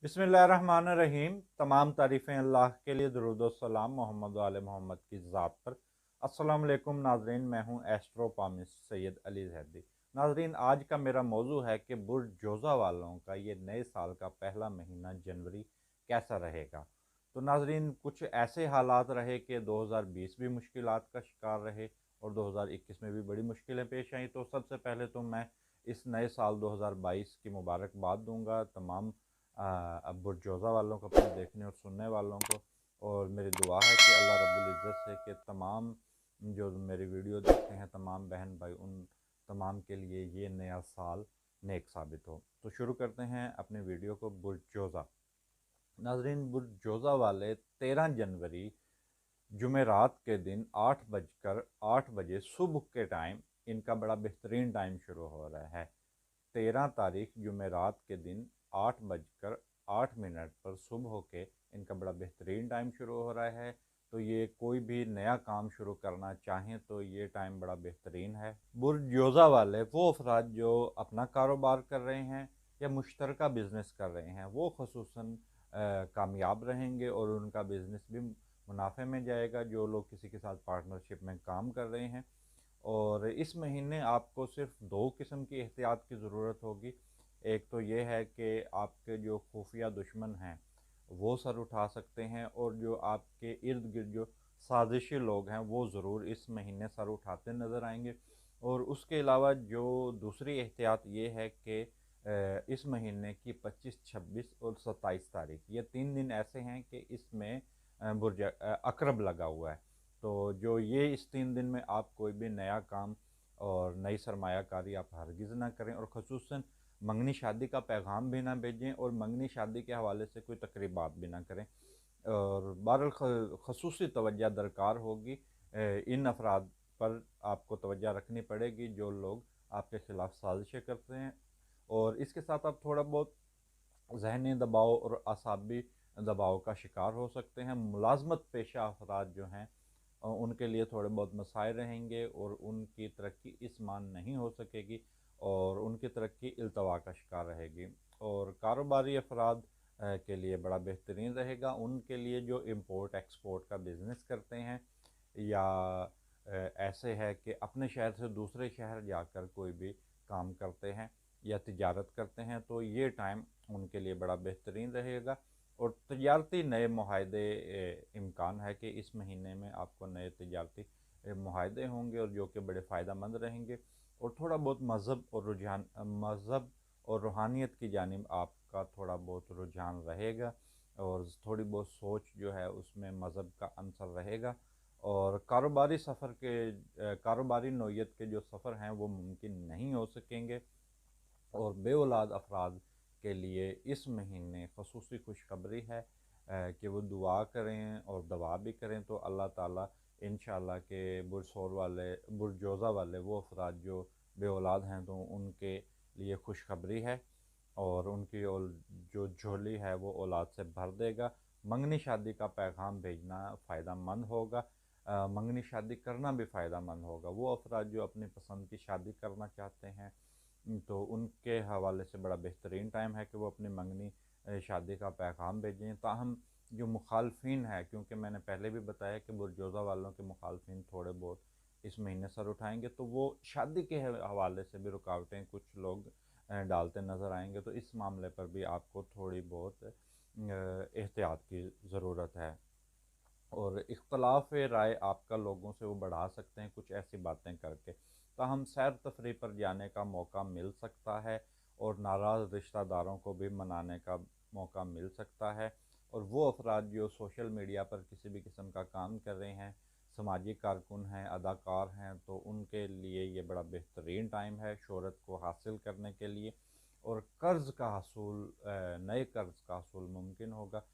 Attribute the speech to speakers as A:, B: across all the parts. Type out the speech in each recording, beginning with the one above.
A: बिस्मिल्लाहिर्रहमानिर्रहीम। तमाम तारीफ़ें अल्लाह के लिए, दरूद व सलाम मोहम्मद व आले मोहम्मद की ज़ात पर। अस्सलाम वालेकुम नाज़रीन, मैं हूँ एस्ट्रोपामिस्ट सैयद अली ज़ैदी। नाज़रीन, आज का मेरा मौजू है कि बुर्ज जोज़ा वालों का ये नए साल का पहला महीना जनवरी कैसा रहेगा। तो नाज़रीन, कुछ ऐसे हालात रहे कि 2020 भी मुश्किलात का शिकार रहे और 2021 में भी बड़ी मुश्किलें पेश आईं। तो सबसे पहले तो मैं इस नए साल 2022 की मुबारकबाद दूंगा तमाम अब बुरजोज़ा वालों को, अपने देखने और सुनने वालों को। और मेरी दुआ है कि अल्लाह रब्बुल इज़्ज़त से कि तमाम जो मेरी वीडियो देखते हैं तमाम बहन भाई, उन तमाम के लिए ये नया साल नेक साबित हो। तो शुरू करते हैं अपने वीडियो को। बुरजोज़ा नाज़रीन, बुरजोज़ा वाले 13 जनवरी जुमेरात के दिन 8 बजे सुबह के टाइम इनका बड़ा बेहतरीन टाइम शुरू हो रहा है। 13 तारीख जुमेरात के दिन 8 बजकर 8 मिनट पर सुबह के इनका बड़ा बेहतरीन टाइम शुरू हो रहा है। तो ये कोई भी नया काम शुरू करना चाहें तो ये टाइम बड़ा बेहतरीन है। बुरजोज़ा वाले वो अफराद जो अपना कारोबार कर रहे हैं या मुश्तरका बिज़नेस कर रहे हैं, वो खसूसन कामयाब रहेंगे और उनका बिज़नेस भी मुनाफे में जाएगा। जो लोग किसी के साथ पार्टनरशिप में काम कर रहे हैं, और इस महीने आपको सिर्फ दो किस्म की एहतियात की ज़रूरत होगी। एक तो ये है कि आपके जो खुफिया दुश्मन हैं वो सर उठा सकते हैं, और जो आपके इर्द गिर्द जो साजिशी लोग हैं वो ज़रूर इस महीने सर उठाते नज़र आएंगे। और उसके अलावा जो दूसरी एहतियात ये है कि इस महीने की 25, 26 और 27 तारीख, ये 3 दिन ऐसे हैं कि इसमें बुर्ज अकरब लगा हुआ है। तो जो ये इस 3 दिन में आप कोई भी नया काम और नई सरमायाकारी आप हरगिज़ ना करें, और ख़ुसूसन मंगनी शादी का पैगाम भी ना भेजें और मंगनी शादी के हवाले से कोई तकरीबात भी ना करें। और बहरहाल खसूसी तवज्जो दरकार होगी। इन अफराद पर आपको तवज्जो रखनी पड़ेगी जो लोग आपके ख़िलाफ़ साजिशें करते हैं। और इसके साथ आप थोड़ा बहुत ज़हनी दबाव और असाबी दबाव का शिकार हो सकते हैं। मुलाजमत पेशा अफराद जो हैं उनके लिए थोड़े बहुत मसाइल रहेंगे और उनकी तरक्की इस मान नहीं हो सकेगी और उनकी तरक्की इल्तवा का शिकार रहेगी। और कारोबारी अफराद के लिए बड़ा बेहतरीन रहेगा। उनके लिए जो इम्पोर्ट एक्सपोर्ट का बिज़नेस करते हैं या ऐसे है कि अपने शहर से दूसरे शहर जाकर कोई भी काम करते हैं या तिजारत करते हैं, तो ये टाइम उनके लिए बड़ा बेहतरीन रहेगा। और तजारती नए माहदे इम्कान है कि इस महीने में आपको नए तजारती माहदे होंगे और जो कि बड़े फ़ायदा मंद रहेंगे। और थोड़ा बहुत मज़हब और रूहानियत की जानिब आपका थोड़ा बहुत रुझान रहेगा, और थोड़ी बहुत सोच जो है उसमें मज़हब का अंसर रहेगा। और कारोबारी नौयत के जो सफ़र हैं वो मुमकिन नहीं हो सकेंगे। और बे औलाद अफराद के लिए इस महीने खसूसी खुशखबरी है कि वो दुआ करें और दवा भी करें तो अल्लाह ताला इंशाअल्लाह के बुरजोज़ा वाले वो अफराद जो बे औलाद हैं तो उनके लिए खुशखबरी है, और उनकी जो झोली है वो औलाद से भर देगा। मंगनी शादी का पैगाम भेजना फ़ायदा मंद होगा। मंगनी शादी करना भी फ़ायदा मंद होगा। वो अफराद जो अपनी पसंद की शादी करना चाहते हैं तो उनके हवाले से बड़ा बेहतरीन टाइम है कि वो अपनी मंगनी शादी का पैगाम भेजें। ताहम जो मुखालफिन है, क्योंकि मैंने पहले भी बताया कि बुरजोज़ा वालों के मुखालफिन थोड़े बहुत इस महीने सर उठाएंगे, तो वो शादी के हवाले से भी रुकावटें कुछ लोग डालते नज़र आएंगे। तो इस मामले पर भी आपको थोड़ी बहुत एहतियात की ज़रूरत है। और इख्तलाफ राय आपका लोगों से वो बढ़ा सकते हैं कुछ ऐसी बातें करके। ताहम सैर तफरी पर जाने का मौका मिल सकता है और नाराज़ रिश्तेदारों को भी मनाने का मौका मिल सकता है। और वो अफराद जो सोशल मीडिया पर किसी भी किस्म का काम कर रहे हैं, समाजी कारकुन हैं, अदाकार हैं, तो उनके लिए ये बड़ा बेहतरीन टाइम है शोहरत को हासिल करने के लिए। और नए कर्ज़ का हसूल मुमकिन होगा।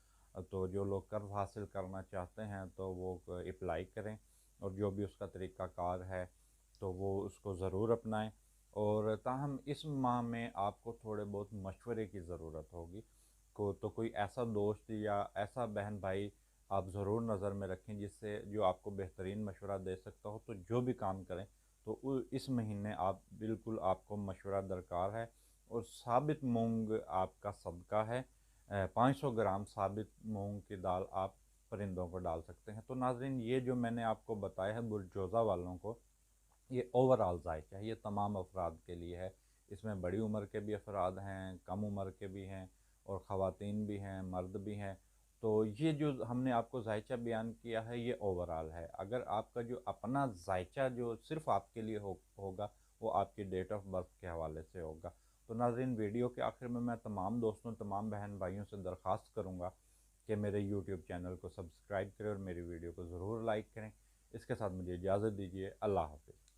A: तो जो लोग कर्ज़ हासिल करना चाहते हैं तो वो अप्लाई करें, और जो भी उसका तरीक़ाकार है तो वो उसको ज़रूर अपनाएं। और ताहम इस माह में आपको थोड़े बहुत मशवरे की ज़रूरत होगी। तो कोई ऐसा दोस्त या ऐसा बहन भाई आप ज़रूर नज़र में रखें जिससे जो आपको बेहतरीन मशवरा दे सकता हो। तो जो भी काम करें तो इस महीने आपको मशवरा दरकार है। और साबित मूंग आपका सदका है। 500 ग्राम साबित मूंग की दाल आप परिंदों को डाल सकते हैं। तो नाज़रीन, ये जो मैंने आपको बताया है बुरजोज़ा वालों को, ये ओवरऑल जायका है, ये तमाम अफराद के लिए है। इसमें बड़ी उम्र के भी अफराद हैं, कम उम्र के भी हैं, और ख़वातीन भी हैं, मर्द भी हैं। तो ये जो हमने आपको जायचा बयान किया है ये ओवरऑल है। अगर आपका जो अपना जायचा जो सिर्फ आपके लिए होगा, वो आपकी डेट ऑफ बर्थ के हवाले से होगा। तो नाज़रीन, वीडियो के आखिर में मैं तमाम दोस्तों, तमाम बहन भाइयों से दरख्वास्त करूँगा कि मेरे यूट्यूब चैनल को सब्सक्राइब करें और मेरी वीडियो को ज़रूर लाइक करें। इसके साथ मुझे इजाज़त दीजिए। अल्लाह हाफ़िज़।